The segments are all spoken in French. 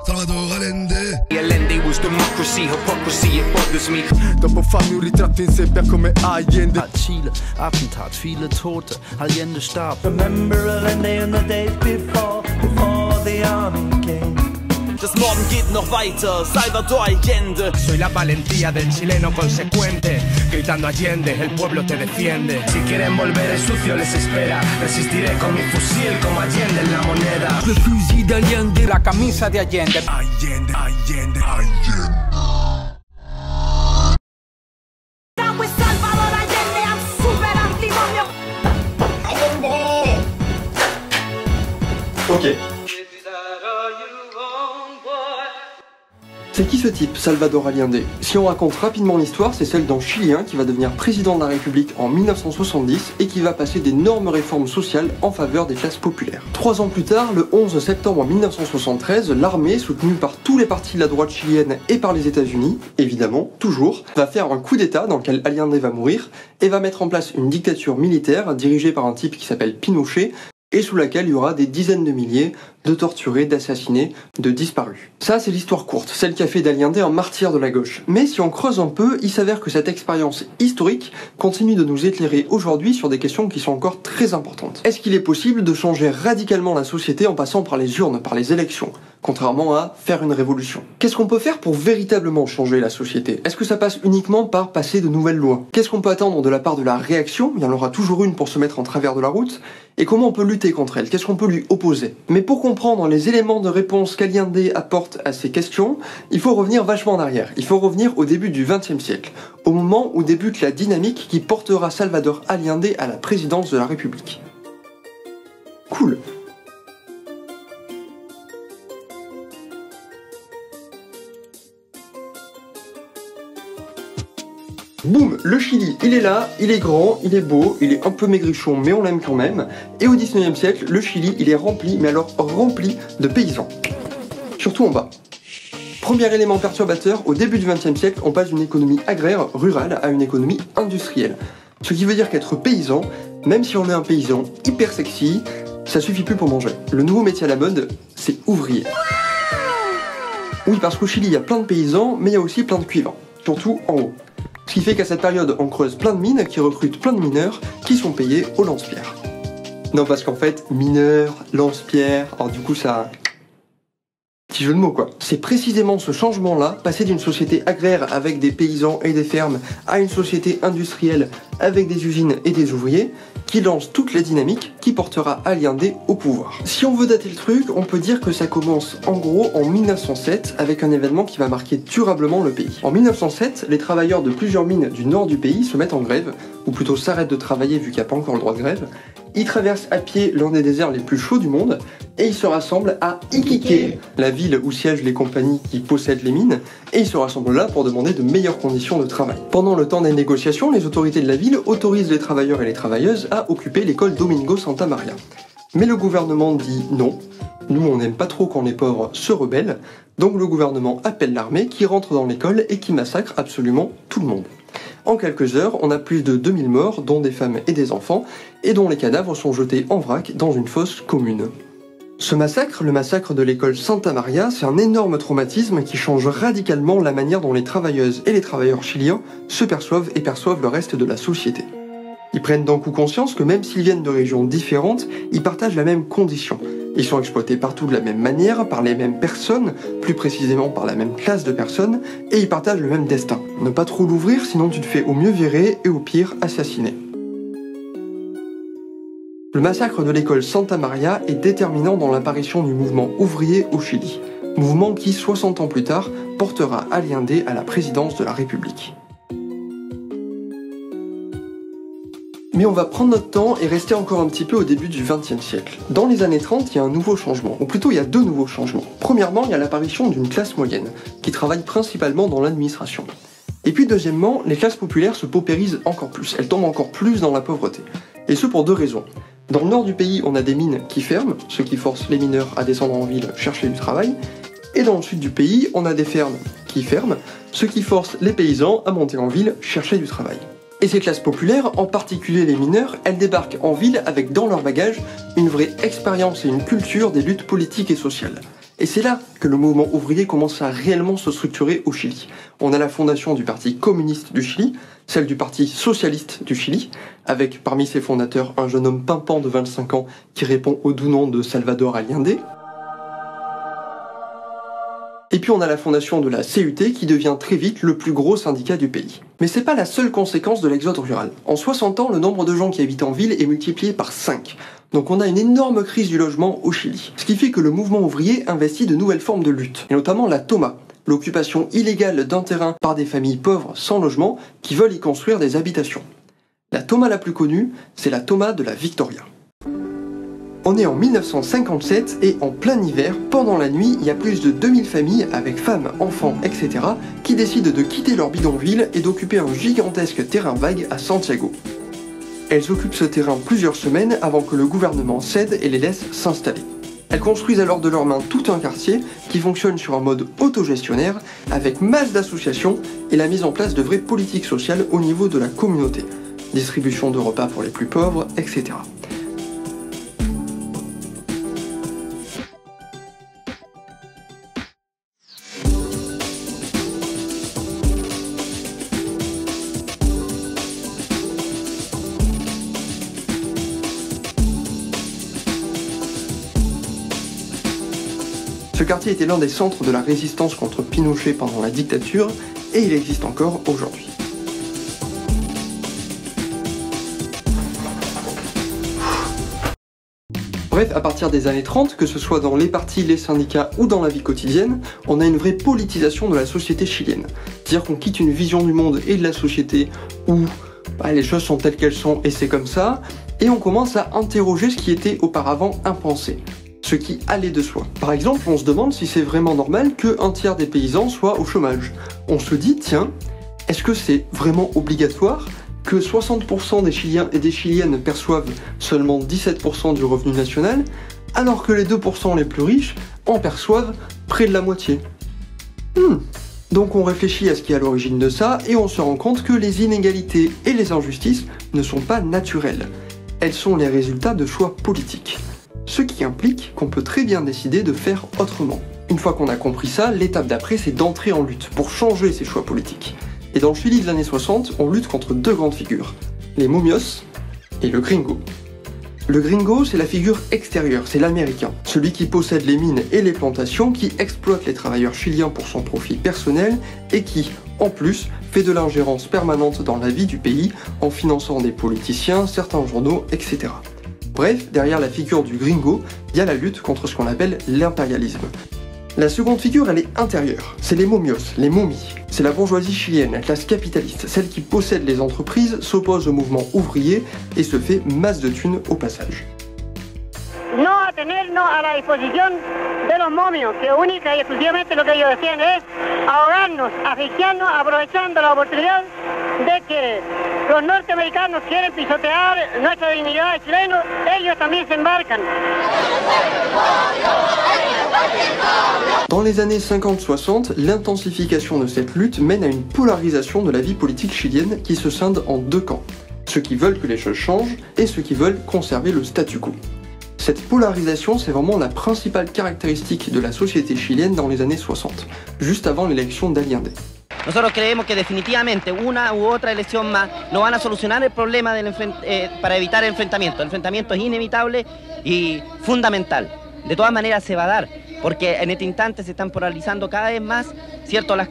Salvador Allende. Allende was democracy, hypocrisy, it bothers me. Dopo fanno un ritratto in seppia come Allende. Hat Chile, Attentat, viele Tote, Allende starb. Remember Allende in the days before the army came. Das Morden geht noch weiter, Salvador Allende. Soy la valentía del chileno consecuente, gritando Allende, el pueblo te defiende. Si quieren volver el sucio les espera, resistiré con mi fusil como Allende en la moneda. Le fusil d'Allende, la camisa de Allende. Allende, Allende, Allende. Salvador Allende, un super antimonio. Allende. Ok. C'est qui ce type, Salvador Allende? Si on raconte rapidement l'histoire, c'est celle d'un Chilien qui va devenir président de la République en 1970 et qui va passer d'énormes réformes sociales en faveur des classes populaires. 3 ans plus tard, le 11 septembre 1973, l'armée, soutenue par tous les partis de la droite chilienne et par les États-Unis, évidemment, toujours, va faire un coup d'État dans lequel Allende va mourir et va mettre en place une dictature militaire dirigée par un type qui s'appelle Pinochet, et sous laquelle il y aura des dizaines de milliers de torturés, d'assassinés, de disparus. Ça, c'est l'histoire courte, celle qui a fait d'Allende un martyr de la gauche. Mais si on creuse un peu, il s'avère que cette expérience historique continue de nous éclairer aujourd'hui sur des questions qui sont encore très importantes. Est-ce qu'il est possible de changer radicalement la société en passant par les urnes, par les élections, contrairement à faire une révolution? Qu'est-ce qu'on peut faire pour véritablement changer la société? Est-ce que ça passe uniquement par passer de nouvelles lois? Qu'est-ce qu'on peut attendre de la part de la réaction? Il y en aura toujours une pour se mettre en travers de la route. Et comment on peut lutter contre elle? Qu'est-ce qu'on peut lui opposer? Mais pour comprendre les éléments de réponse qu'Allende apporte à ces questions, il faut revenir vachement en arrière. Il faut revenir au début du XXe siècle, au moment où débute la dynamique qui portera Salvador Allende à la présidence de la République. Cool. Boum, le Chili, il est là, il est grand, il est beau, il est un peu maigrichon, mais on l'aime quand même. Et au XIXe siècle, le Chili, il est rempli, mais alors rempli de paysans. Surtout en bas. Premier élément perturbateur, au début du XXe siècle, on passe d'une économie agraire, rurale, à une économie industrielle. Ce qui veut dire qu'être paysan, même si on est un paysan hyper sexy, ça suffit plus pour manger. Le nouveau métier à la mode, c'est ouvrier. Oui, parce qu'au Chili, il y a plein de paysans, mais il y a aussi plein de cuivres, surtout en haut. Ce qui fait qu'à cette période, on creuse plein de mines qui recrutent plein de mineurs qui sont payés au lance-pierre. Non, parce qu'en fait, mineurs, lance-pierre, alors du coup ça... Petit jeu de mots quoi. C'est précisément ce changement-là, passer d'une société agraire avec des paysans et des fermes à une société industrielle avec des usines et des ouvriers, qui lance toutes les dynamiques qui portera Allende au pouvoir. Si on veut dater le truc, on peut dire que ça commence en gros en 1907 avec un événement qui va marquer durablement le pays. En 1907, les travailleurs de plusieurs mines du nord du pays se mettent en grève, ou plutôt s'arrêtent de travailler vu qu'il n'y a pas encore le droit de grève. Ils traversent à pied l'un des déserts les plus chauds du monde et ils se rassemblent à Iquique, la ville où siègent les compagnies qui possèdent les mines, et ils se rassemblent là pour demander de meilleures conditions de travail. Pendant le temps des négociations, les autorités de la ville autorisent les travailleurs et les travailleuses à occuper l'école Domingo Santa Maria. Mais le gouvernement dit non, nous on n'aime pas trop quand les pauvres se rebellent, donc le gouvernement appelle l'armée qui rentre dans l'école et qui massacre absolument tout le monde. En quelques heures, on a plus de 2000 morts, dont des femmes et des enfants, et dont les cadavres sont jetés en vrac dans une fosse commune. Ce massacre, le massacre de l'école Santa Maria, c'est un énorme traumatisme qui change radicalement la manière dont les travailleuses et les travailleurs chiliens se perçoivent et perçoivent le reste de la société. Ils prennent d'un coup conscience que même s'ils viennent de régions différentes, ils partagent la même condition. Ils sont exploités partout de la même manière, par les mêmes personnes, plus précisément par la même classe de personnes, et ils partagent le même destin. Ne pas trop l'ouvrir, sinon tu te fais au mieux virer et au pire assassiner. Le massacre de l'école Santa Maria est déterminant dans l'apparition du mouvement ouvrier au Chili, mouvement qui, 60 ans plus tard, portera Allende à la présidence de la République. Mais on va prendre notre temps et rester encore un petit peu au début du XXe siècle. Dans les années 30, il y a un nouveau changement, ou plutôt il y a deux nouveaux changements. Premièrement, il y a l'apparition d'une classe moyenne, qui travaille principalement dans l'administration. Et puis deuxièmement, les classes populaires se paupérisent encore plus, elles tombent encore plus dans la pauvreté. Et ce pour deux raisons. Dans le nord du pays, on a des mines qui ferment, ce qui force les mineurs à descendre en ville chercher du travail. Et dans le sud du pays, on a des fermes qui ferment, ce qui force les paysans à monter en ville chercher du travail. Et ces classes populaires, en particulier les mineurs, elles débarquent en ville avec dans leur bagage une vraie expérience et une culture des luttes politiques et sociales. Et c'est là que le mouvement ouvrier commence à réellement se structurer au Chili. On a la fondation du Parti communiste du Chili, celle du Parti socialiste du Chili, avec parmi ses fondateurs un jeune homme pimpant de 25 ans qui répond au doux nom de Salvador Allende. Et puis on a la fondation de la CUT qui devient très vite le plus gros syndicat du pays. Mais c'est pas la seule conséquence de l'exode rural. En 60 ans, le nombre de gens qui habitent en ville est multiplié par 5. Donc on a une énorme crise du logement au Chili. Ce qui fait que le mouvement ouvrier investit de nouvelles formes de lutte, et notamment la toma, l'occupation illégale d'un terrain par des familles pauvres sans logement qui veulent y construire des habitations. La toma la plus connue, c'est la toma de la Victoria. On est en 1957 et en plein hiver, pendant la nuit, il y a plus de 2000 familles avec femmes, enfants, etc. qui décident de quitter leur bidonville et d'occuper un gigantesque terrain vague à Santiago. Elles occupent ce terrain plusieurs semaines avant que le gouvernement cède et les laisse s'installer. Elles construisent alors de leurs mains tout un quartier qui fonctionne sur un mode autogestionnaire avec masse d'associations et la mise en place de vraies politiques sociales au niveau de la communauté. Distribution de repas pour les plus pauvres, etc. Ce quartier était l'un des centres de la résistance contre Pinochet pendant la dictature, et il existe encore aujourd'hui. Bref, à partir des années 30, que ce soit dans les partis, les syndicats ou dans la vie quotidienne, on a une vraie politisation de la société chilienne. C'est-à-dire qu'on quitte une vision du monde et de la société où les choses sont telles qu'elles sont et c'est comme ça, et on commence à interroger ce qui était auparavant impensé. Ce qui allait de soi. Par exemple, on se demande si c'est vraiment normal qu'un tiers des paysans soient au chômage. On se dit, tiens, est-ce que c'est vraiment obligatoire que 60% des Chiliens et des Chiliennes perçoivent seulement 17% du revenu national, alors que les 2% les plus riches en perçoivent près de la moitié? Donc on réfléchit à ce qui est à l'origine de ça, et on se rend compte que les inégalités et les injustices ne sont pas naturelles. Elles sont les résultats de choix politiques. Ce qui implique qu'on peut très bien décider de faire autrement. Une fois qu'on a compris ça, l'étape d'après c'est d'entrer en lutte pour changer ces choix politiques. Et dans le Chili de l'année 60, on lutte contre deux grandes figures, les momios et le gringo. Le gringo, c'est la figure extérieure, c'est l'américain, celui qui possède les mines et les plantations, qui exploite les travailleurs chiliens pour son profit personnel et qui, en plus, fait de l'ingérence permanente dans la vie du pays en finançant des politiciens, certains journaux, etc. Bref, derrière la figure du gringo, il y a la lutte contre ce qu'on appelle l'impérialisme. La seconde figure, elle est intérieure. C'est les momios, les momies. C'est la bourgeoisie chilienne, la classe capitaliste, celle qui possède les entreprises, s'oppose au mouvement ouvrier et se fait masse de thunes au passage. No atenernos a la disposición de los momios, que única y exclusivamente lo que ellos decían es ahogarnos, asfixiarnos, aprovechando la oportunidad de que los norteamericanos quieren pisotear nuestra dignidad de chilenos, ellos también se embarcan. Dans les années 50-60, l'intensification de cette lutte mène à une polarisation de la vie politique chilienne qui se scinde en deux camps. Ceux qui veulent que les choses changent et ceux qui veulent conserver le statu quo. Cette polarisation, c'est vraiment la principale caractéristique de la société chilienne dans les années 60, juste avant l'élection d'Allende. Nosotros creemos que definitivamente una u otra elección más no van a solucionar el problema para evitar el enfrentamiento. El enfrentamiento es inevitable y fundamental. De todas maneras se va a dar, porque en este instante se están polarizando cada vez más, ¿cierto?, las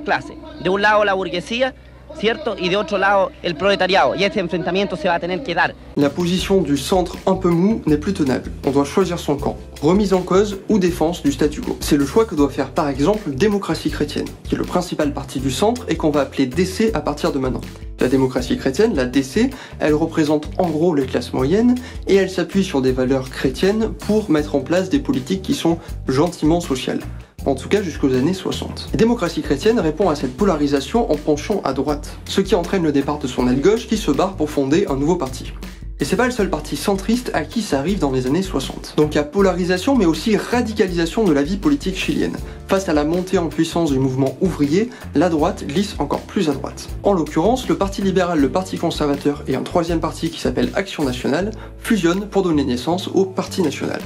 clases. De un lado la burguesía, ¿cierto? Y de otro lado el proletariado. Y este enfrentamiento se va a tener que dar. La position du centre un peu mou n'est plus tenable. On doit choisir son camp. Remise en cause ou défense du statu quo. C'est le choix que doit faire par exemple Démocratie chrétienne, qui est le principal parti du centre et qu'on va appeler DC à partir de maintenant. La démocratie chrétienne, la DC, elle représente en gros les classes moyennes et elle s'appuie sur des valeurs chrétiennes pour mettre en place des politiques qui sont gentiment sociales. En tout cas jusqu'aux années 60. La démocratie chrétienne répond à cette polarisation en penchant à droite, ce qui entraîne le départ de son aile gauche qui se barre pour fonder un nouveau parti. Et c'est pas le seul parti centriste à qui ça arrive dans les années 60. Donc il y a polarisation mais aussi radicalisation de la vie politique chilienne. Face à la montée en puissance du mouvement ouvrier, la droite glisse encore plus à droite. En l'occurrence, le Parti libéral, le Parti conservateur et un troisième parti qui s'appelle Action nationale fusionnent pour donner naissance au Parti national.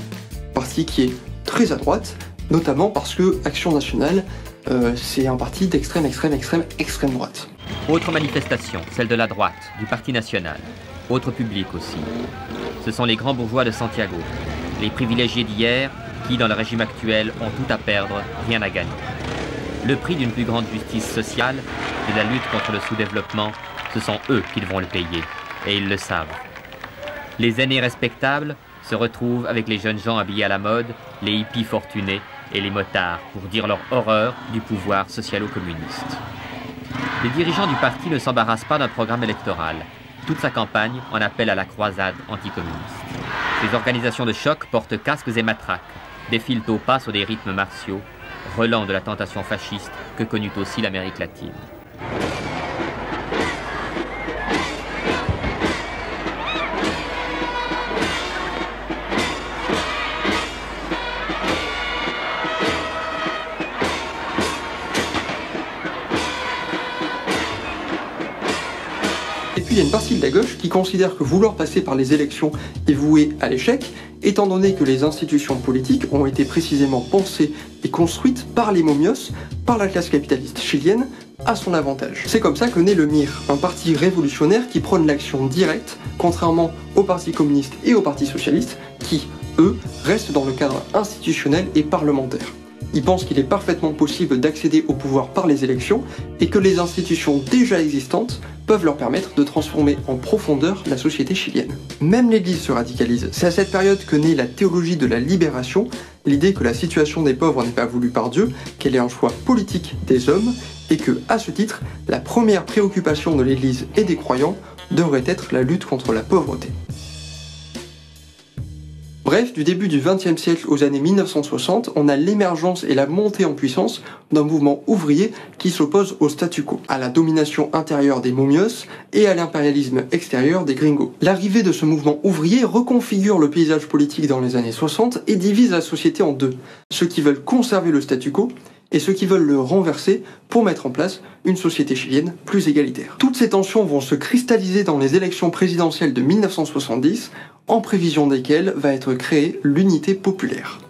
Parti qui est très à droite, notamment parce que Action Nationale, c'est un parti d'extrême droite. Autre manifestation, celle de la droite, du Parti national. Autre public aussi. Ce sont les grands bourgeois de Santiago, les privilégiés d'hier qui, dans le régime actuel, ont tout à perdre, rien à gagner. Le prix d'une plus grande justice sociale et de la lutte contre le sous-développement, ce sont eux qui vont le payer, et ils le savent. Les aînés respectables se retrouvent avec les jeunes gens habillés à la mode, les hippies fortunés et les motards pour dire leur horreur du pouvoir socialo-communiste. Les dirigeants du parti ne s'embarrassent pas d'un programme électoral. Toute sa campagne en appelle à la croisade anticommuniste. Les organisations de choc portent casques et matraques, défilent au pas sur des rythmes martiaux, relents de la tentation fasciste que connut aussi l'Amérique latine. Et puis il y a une partie de la gauche qui considère que vouloir passer par les élections est voué à l'échec, étant donné que les institutions politiques ont été précisément pensées et construites par les momios, par la classe capitaliste chilienne, à son avantage. C'est comme ça que naît le MIR, un parti révolutionnaire qui prône l'action directe, contrairement au Parti communiste et au Parti socialiste, qui, eux, restent dans le cadre institutionnel et parlementaire. Ils pensent qu'il est parfaitement possible d'accéder au pouvoir par les élections et que les institutions déjà existantes peuvent leur permettre de transformer en profondeur la société chilienne. Même l'Église se radicalise. C'est à cette période que naît la théologie de la libération, l'idée que la situation des pauvres n'est pas voulue par Dieu, qu'elle est un choix politique des hommes, et que, à ce titre, la première préoccupation de l'Église et des croyants devrait être la lutte contre la pauvreté. Bref, du début du XXe siècle aux années 1960, on a l'émergence et la montée en puissance d'un mouvement ouvrier qui s'oppose au statu quo, à la domination intérieure des momios et à l'impérialisme extérieur des gringos. L'arrivée de ce mouvement ouvrier reconfigure le paysage politique dans les années 60 et divise la société en deux, ceux qui veulent conserver le statu quo et ceux qui veulent le renverser pour mettre en place une société chilienne plus égalitaire. Toutes ces tensions vont se cristalliser dans les élections présidentielles de 1970, en prévision desquelles va être créée l'unité populaire.